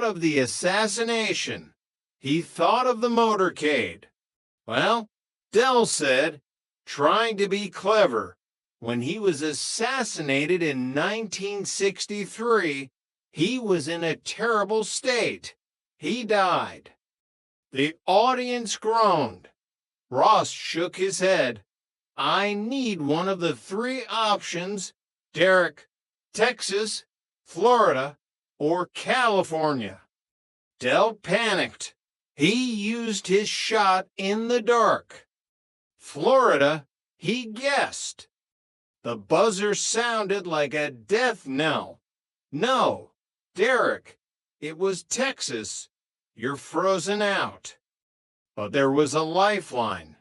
thought of the assassination. He thought of the motorcade. Well, Dell said, trying to be clever, when he was assassinated in 1963, he was in a terrible state. He died. The audience groaned. Ross shook his head. I need one of the three options, Derek, Texas, Florida, or California. Dell panicked. He used his shot in the dark. Florida, he guessed. The buzzer sounded like a death knell. No, Derek, it was Texas. You're frozen out. But there was a lifeline.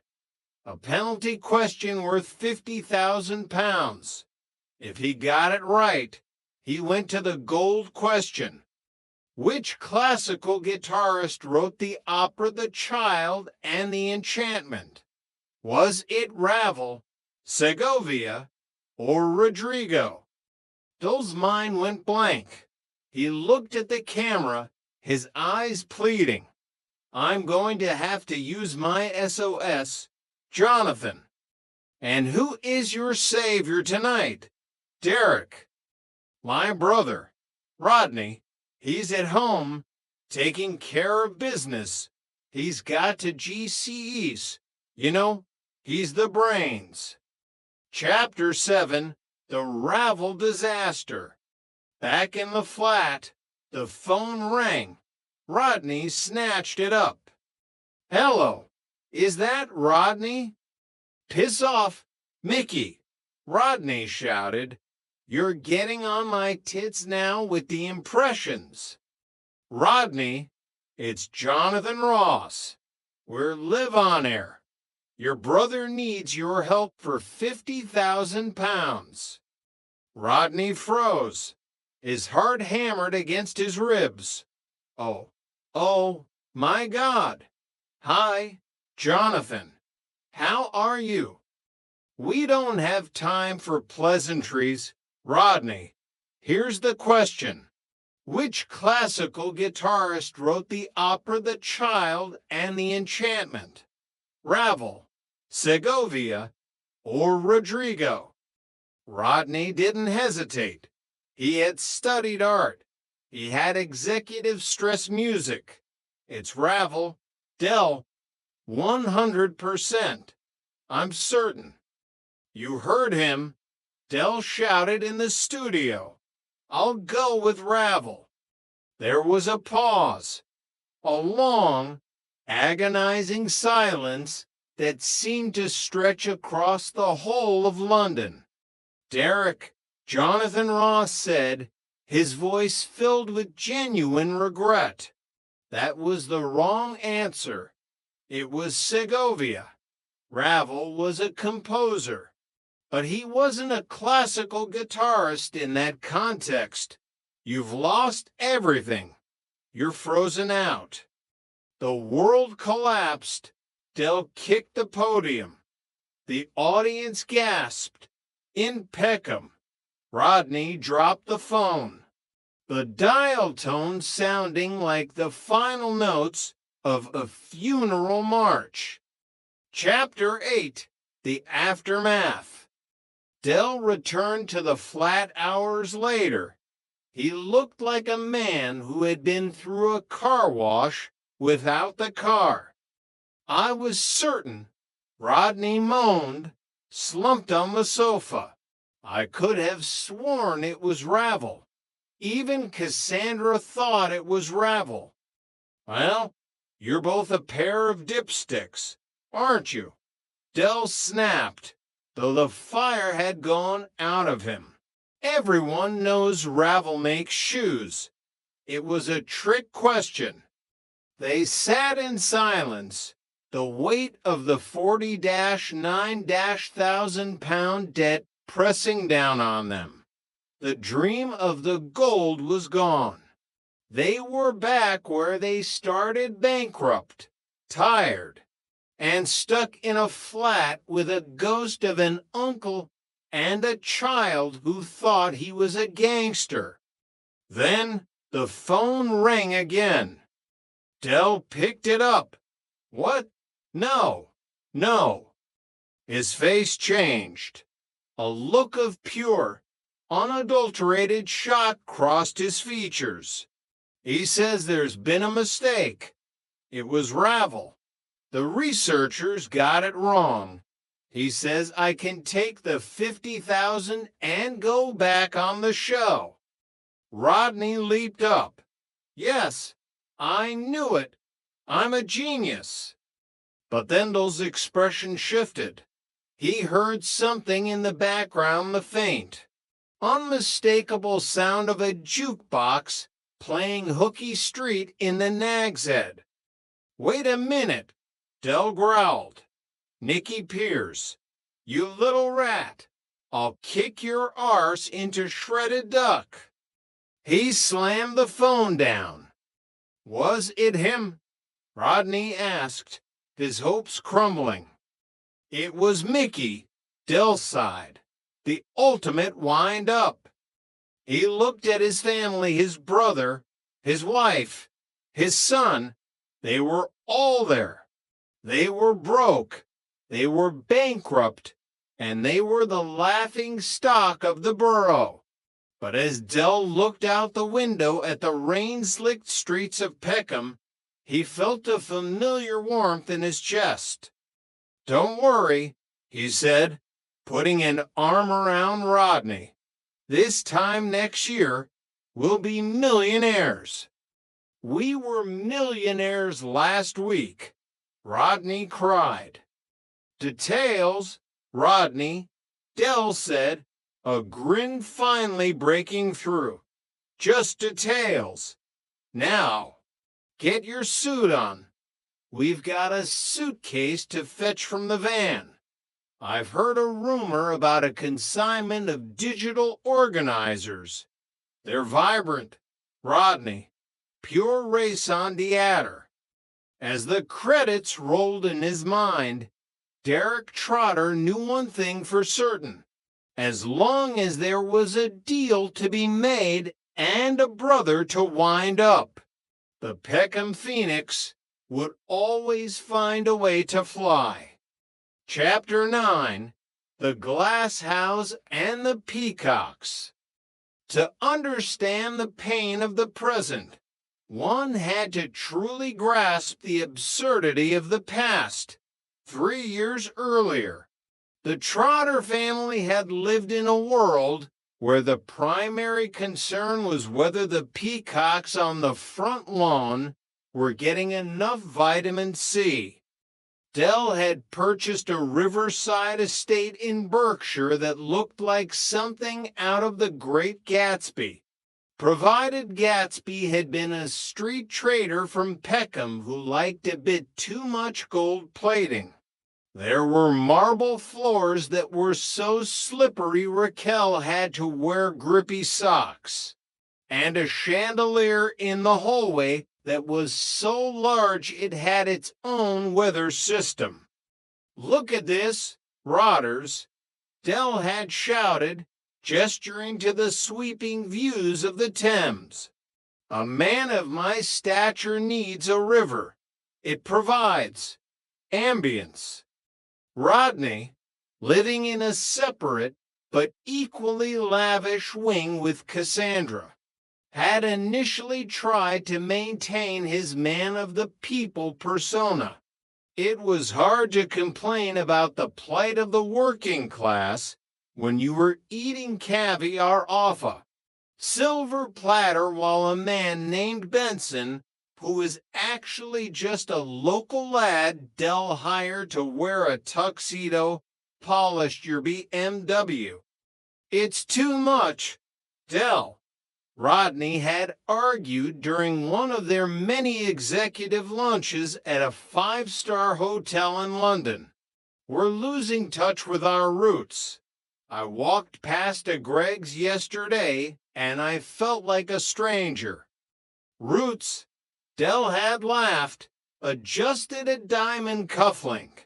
A penalty question worth 50,000 pounds. If he got it right, he went to the gold question. Which classical guitarist wrote the opera The Child and the Enchantment? Was it Ravel, Segovia, or Rodrigo? Dell's mind went blank. He looked at the camera, his eyes pleading. I'm going to have to use my SOS, Jonathan. And who is your savior tonight? Derek. My brother, Rodney. He's at home, taking care of business. He's got to GCEs. You know, he's the brains. Chapter 7, The Ravel Disaster. Back in the flat, the phone rang. Rodney snatched it up. Hello, is that Rodney? Piss off, Mickey, Rodney shouted. You're getting on my tits now with the impressions. Rodney, it's Jonathan Ross. We're live on air. Your brother needs your help for 50,000 pounds. Rodney froze, his heart hammered against his ribs. Oh, my God. Hi, Jonathan. How are you? We don't have time for pleasantries. Rodney, here's the question. Which classical guitarist wrote the opera The Child and the Enchantment? Ravel, Segovia, or Rodrigo? Rodney didn't hesitate. He had studied art. He had executive stress music. It's Ravel, Dell, 100%. I'm certain. You heard him. Dell shouted in the studio. I'll go with Ravel. There was a pause, a long, agonizing silence that seemed to stretch across the whole of London. Derek, Jonathan Ross said, his voice filled with genuine regret. That was the wrong answer. It was Segovia. Ravel was a composer. But he wasn't a classical guitarist in that context. You've lost everything. You're frozen out. The world collapsed. Dell kicked the podium. The audience gasped. In Peckham. Rodney dropped the phone. The dial tone sounding like the final notes of a funeral march. Chapter 8, The Aftermath. Dell returned to the flat hours later. He looked like a man who had been through a car wash without the car. I was certain, Rodney moaned, slumped on the sofa. I could have sworn it was Ravel. Even Cassandra thought it was Ravel. Well, you're both a pair of dipsticks, aren't you? Dell snapped, though the fire had gone out of him. Everyone knows Ravel makes shoes. It was a trick question. They sat in silence, the weight of the 40-9-1,000 debt pressing down on them. The dream of the gold was gone. They were back where they started, bankrupt, tired, and stuck in a flat with a ghost of an uncle and a child who thought he was a gangster. Then The phone rang again. Del picked it up. What? No. No. His face changed. A look of pure, unadulterated shock crossed his features. He says there's been a mistake. It was Ravel. The researchers got it wrong. He says I can take the 50,000 and go back on the show. Rodney leaped up. Yes, I knew it. I'm a genius. But Thendall's expression shifted. He heard something in the background, the faint, unmistakable sound of a jukebox playing Hooky Street in the Nag's Head. Wait a minute, Del growled. Nicky Pierce, you little rat, I'll kick your arse into shredded duck. He slammed the phone down. Was it him? Rodney asked, his hopes crumbling. It was Mickey, Del sighed, the ultimate wind-up. He looked at his family, his brother, his wife, his son. They were all there. They were broke. They were bankrupt, and they were the laughing stock of the borough. But as Del looked out the window at the rain-slicked streets of Peckham, he felt a familiar warmth in his chest. Don't worry, he said, putting an arm around Rodney. This time next year, we'll be millionaires. We were millionaires last week, Rodney cried. Details, Rodney, Del said, a grin finally breaking through. Just details. Now, get your suit on. We've got a suitcase to fetch from the van. I've heard a rumor about a consignment of digital organizers. They're vibrant, Rodney. Pure raison d'etre. As the credits rolled in his mind, Derek Trotter knew one thing for certain. As long as there was a deal to be made and a brother to wind up, the Peckham Phoenix would always find a way to fly. Chapter 9, The Glass House and the Peacocks. To understand the pain of the present, one had to truly grasp the absurdity of the past. 3 years earlier, the Trotter family had lived in a world where the primary concern was whether the peacocks on the front lawn were getting enough vitamin C. Del had purchased a riverside estate in Berkshire that looked like something out of The Great Gatsby, provided Gatsby had been a street trader from Peckham who liked a bit too much gold plating. There were marble floors that were so slippery Raquel had to wear grippy socks, and a chandelier in the hallway that was so large it had its own weather system. Look at this, Rotters, Del had shouted, gesturing to the sweeping views of the Thames. A man of my stature needs a river. It provides ambience. Rodney, living in a separate but equally lavish wing with Cassandra, had initially tried to maintain his man-of-the-people persona. It was hard to complain about the plight of the working class when you were eating caviar off a silver platter while a man named Benson, who was actually just a local lad Del hired to wear a tuxedo, polished your BMW. It's too much, Del, Rodney had argued during one of their many executive lunches at a five-star hotel in London. We're losing touch with our roots. I walked past a Greg's yesterday, and I felt like a stranger. Roots, Del had laughed, adjusted a diamond cufflink.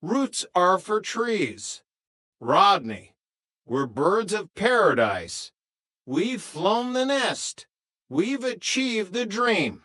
Roots are for trees. Rodney, we're birds of paradise. We've flown the nest. We've achieved the dream.